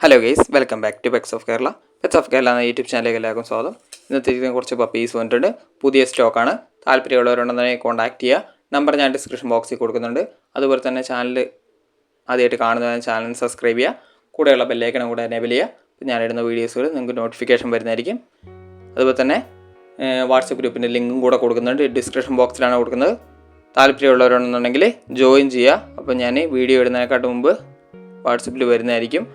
Hello guys, welcome back to pets of Kerala. Pets of Kerala എന്ന YouTube ചാനലിലേക്ക് എല്ലാവർക്കും സ്വാഗതം. ഇന്നത്തെ കുറച്ച് പപ്പീസ് വന്നിട്ടുണ്ട്. പുതിയ സ്റ്റോക്കാണ്. താല്പര്യമുള്ളവരുണ്ടെന്നുണ്ടെങ്കിൽ കോൺടാക്ട് ചെയ്യുക. നമ്പർ ഞാൻ ഡിസ്ക്രിപ്ഷൻ ബോക്സിൽ കൊടുക്കുന്നുണ്ട്. അതുപോലെ തന്നെ ചാനൽ ആദ്യമായിട്ട് കാണുന്നതിന് ചാനൽ സബ്സ്ക്രൈബ് ചെയ്യുക. കൂടെയുള്ള ബെല്ലൈക്കണും കൂടെ എനേബിൾ ചെയ്യുക. അപ്പോൾ ഞാനിടുന്ന വീഡിയോസുകൾ നിങ്ങൾക്ക് നോട്ടിഫിക്കേഷൻ വരുന്നതായിരിക്കും. അതുപോലെ തന്നെ വാട്സപ്പ് ഗ്രൂപ്പിൻ്റെ ലിങ്കും കൂടെ കൊടുക്കുന്നുണ്ട്. ഡിസ്ക്രിപ്ഷൻ ബോക്സിലാണ് കൊടുക്കുന്നത്. താല്പര്യമുള്ളവരുണ്ടെന്നുണ്ടെങ്കിൽ ജോയിൻ ചെയ്യുക. അപ്പോൾ ഞാൻ വീഡിയോ ഇടുന്നതിനെക്കാട്ട് മുമ്പ് വാട്സപ്പിൽ വരുന്നതായിരിക്കും.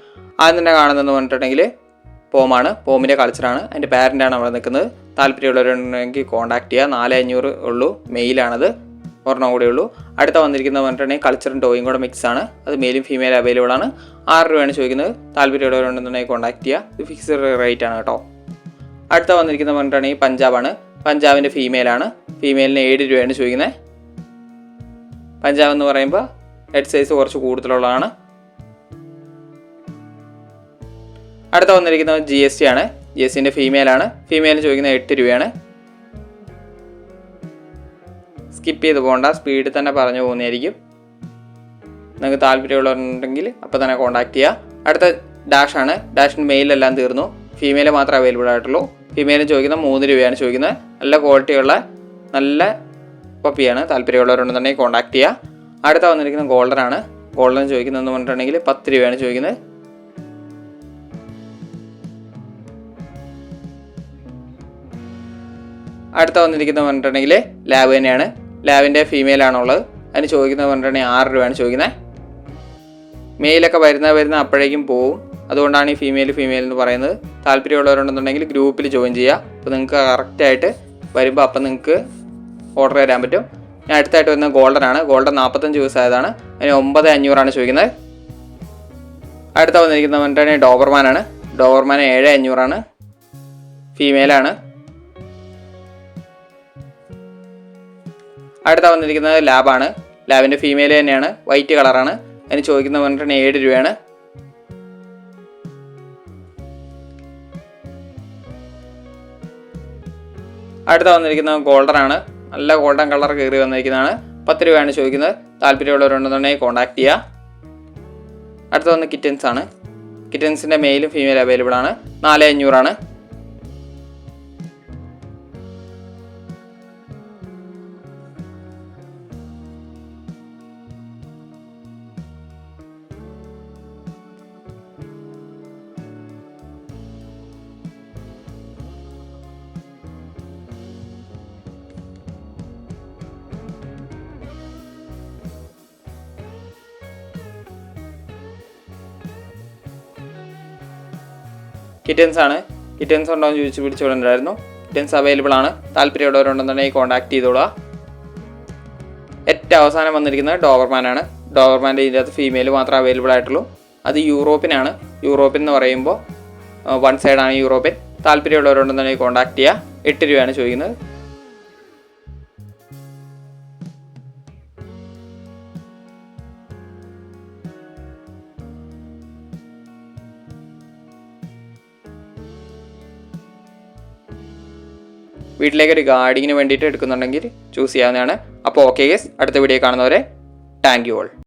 ആദ്യം തന്നെ കാണുന്നതെന്ന് പറഞ്ഞിട്ടുണ്ടെങ്കിൽ പോമാണ്. പോമിൻ്റെ കൾച്ചറാണ്. അതിൻ്റെ പാരൻ്റാണ് അവിടെ നിൽക്കുന്നത്. താല്പര്യമുള്ളവരുണ്ടെങ്കിൽ കോൺടാക്ട് ചെയ്യുക. 4500 ഉള്ളൂ. മെയിലാണത്. ഒരെണ്ണം കൂടെ ഉള്ളൂ. അടുത്ത വന്നിരിക്കുന്നത് പറഞ്ഞിട്ടുണ്ടെങ്കിൽ കൾച്ചറും ടോയും കൂടെ മിക്സാണ്. അത് മെയിലും ഫീമെയിൽ അവൈലബിൾ ആണ്. 6 രൂപയാണ് ചോദിക്കുന്നത്. താല്പര്യമുള്ളവരുണ്ടെന്നുണ്ടെങ്കിൽ കോൺടാക്ട് ചെയ്യുക. ഇത് ഫിക്സ്ഡ് റേറ്റ് ആണ് കേട്ടോ. അടുത്ത വന്നിരിക്കുന്നത് പറഞ്ഞിട്ടുണ്ടെങ്കിൽ പഞ്ചാബാണ്. പഞ്ചാബിൻ്റെ ഫീമെയിലാണ്. ഫീമെയിലിന് 7 രൂപയാണ് ചോദിക്കുന്നത്. പഞ്ചാബ് എന്ന് പറയുമ്പോൾ ഹെഡ് സൈസ് കുറച്ച് കൂടുതലുള്ളതാണ്. അടുത്ത വന്നിരിക്കുന്നത് GST ആണ്. GSTൻ്റെ ഫീമെയിലാണ്. ഫീമെയിലിന് ചോദിക്കുന്നത് 8 രൂപയാണ്. സ്കിപ്പ് ചെയ്ത് പോകണ്ട, സ്പീഡിൽ തന്നെ പറഞ്ഞു പോകുന്നതായിരിക്കും. നിങ്ങൾക്ക് താല്പര്യമുള്ളവരുണ്ടെങ്കിൽ അപ്പോൾ തന്നെ കോൺടാക്ട് ചെയ്യുക. അടുത്ത ഡാഷാണ്. ഡാഷിൻ്റെ മെയിലെല്ലാം തീർന്നു. ഫീമെയിൽ മാത്രമേ അവൈലബിൾ ആയിട്ടുള്ളൂ. ഫീമെയിലിന് ചോദിക്കുന്നത് 3 രൂപയാണ് ചോദിക്കുന്നത്. നല്ല ക്വാളിറ്റിയുള്ള നല്ല പപ്പിയാണ്. താല്പര്യമുള്ളവരുണ്ടെന്നുണ്ടെങ്കിൽ കോൺടാക്ട് ചെയ്യുക. അടുത്ത വന്നിരിക്കുന്നത് ഗോൾഡനാണ്. ഗോൾഡൻ ചോദിക്കുന്നതെന്ന് പറഞ്ഞിട്ടുണ്ടെങ്കിൽ 10 രൂപയാണ് ചോദിക്കുന്നത്. അടുത്ത വന്നിരിക്കുന്നത് പറഞ്ഞിട്ടുണ്ടെങ്കിൽ ലാബ് തന്നെയാണ്. ലാബിൻ്റെ ഫീമെയിലാണുള്ളത്. അതിന് ചോദിക്കുന്നത് പറഞ്ഞിട്ടുണ്ടെങ്കിൽ 6 രൂപയാണ് ചോദിക്കുന്നത്. മെയിലൊക്കെ വരുന്ന അപ്പോഴേക്കും പോവും. അതുകൊണ്ടാണ് ഈ ഫീമെയിൽ എന്ന് പറയുന്നത്. താല്പര്യമുള്ളവരുണ്ടെന്നുണ്ടെങ്കിൽ ഗ്രൂപ്പിൽ ജോയിൻ ചെയ്യുക. അപ്പോൾ നിങ്ങൾക്ക് കറക്റ്റായിട്ട് വരുമ്പോൾ അപ്പം നിങ്ങൾക്ക് ഓർഡർ തരാൻ പറ്റും. ഞാൻ അടുത്തായിട്ട് വരുന്നത് ഗോൾഡനാണ്. ഗോൾഡൻ 45 ദിവസമായതാണ്. അതിന് 9500 ചോദിക്കുന്നത്. അടുത്ത വന്നിരിക്കുന്നത് പറഞ്ഞിട്ടുണ്ടെങ്കിൽ ഡോബർമാനാണ്. ഡോബർമാൻ 7500 ഫീമെയിലാണ്. അടുത്ത വന്നിരിക്കുന്നത് ലാബാണ്. ലാബിൻ്റെ ഫീമെയിൽ തന്നെയാണ്. വൈറ്റ് കളറാണ്. അതിന് ചോദിക്കുന്നത് പറഞ്ഞിട്ടുണ്ടെങ്കിൽ 7 രൂപയാണ്. അടുത്ത വന്നിരിക്കുന്നത് ഗോൾഡനാണ്. നല്ല ഗോൾഡൻ കളർ കയറി വന്നിരിക്കുന്നതാണ്. 10 രൂപയാണ് ചോദിക്കുന്നത്. താല്പര്യമുള്ളവരുണ്ടെന്നുണ്ടെങ്കിൽ കോൺടാക്ട് ചെയ്യുക. അടുത്ത വന്ന് കിറ്റൻസ് ആണ്. കിറ്റൻസിൻ്റെ മെയിലും ഫീമെയിൽ അവൈലബിൾ ആണ്. 4500 കിറ്റൻസ് ആണ്. കിറ്റൻസ് ഉണ്ടോ എന്ന് ചോദിച്ച് പിടിച്ചുകൊണ്ടുണ്ടായിരുന്നു. കിറ്റൻസ് അവൈലബിൾ ആണ്. താല്പര്യമുള്ളവരുണ്ടെന്നുണ്ടെങ്കിൽ കോൺടാക്ട് ചെയ്തോളുക. ഏറ്റവും അവസാനം വന്നിരിക്കുന്നത് ഡോബർമാനാണ്. ഡോബർമാൻ്റെ ഇതിനകത്ത് ഫീമെയിൽ മാത്രമേ അവൈലബിൾ ആയിട്ടുള്ളൂ. അത് യൂറോപ്പിനാണ്. യൂറോപ്യൻ എന്ന് പറയുമ്പോൾ 1 സൈഡാണ് യൂറോപ്യൻ. താല്പര്യമുള്ളവരുണ്ടെന്നുണ്ടെങ്കിൽ കോൺടാക്ട് ചെയ്യുക. 8 രൂപയാണ് ചോദിക്കുന്നത്. വീട്ടിലേക്ക് ഒരു ഗാർഡിങ്ങിന് വേണ്ടിയിട്ട് എടുക്കുന്നുണ്ടെങ്കിൽ ചൂസ് ചെയ്യാവുന്നതാണ്. അപ്പോൾ ഓക്കെ ഗൈസ്, അടുത്ത വീഡിയോ കാണുന്നവരെ താങ്ക് യു ഓൾ.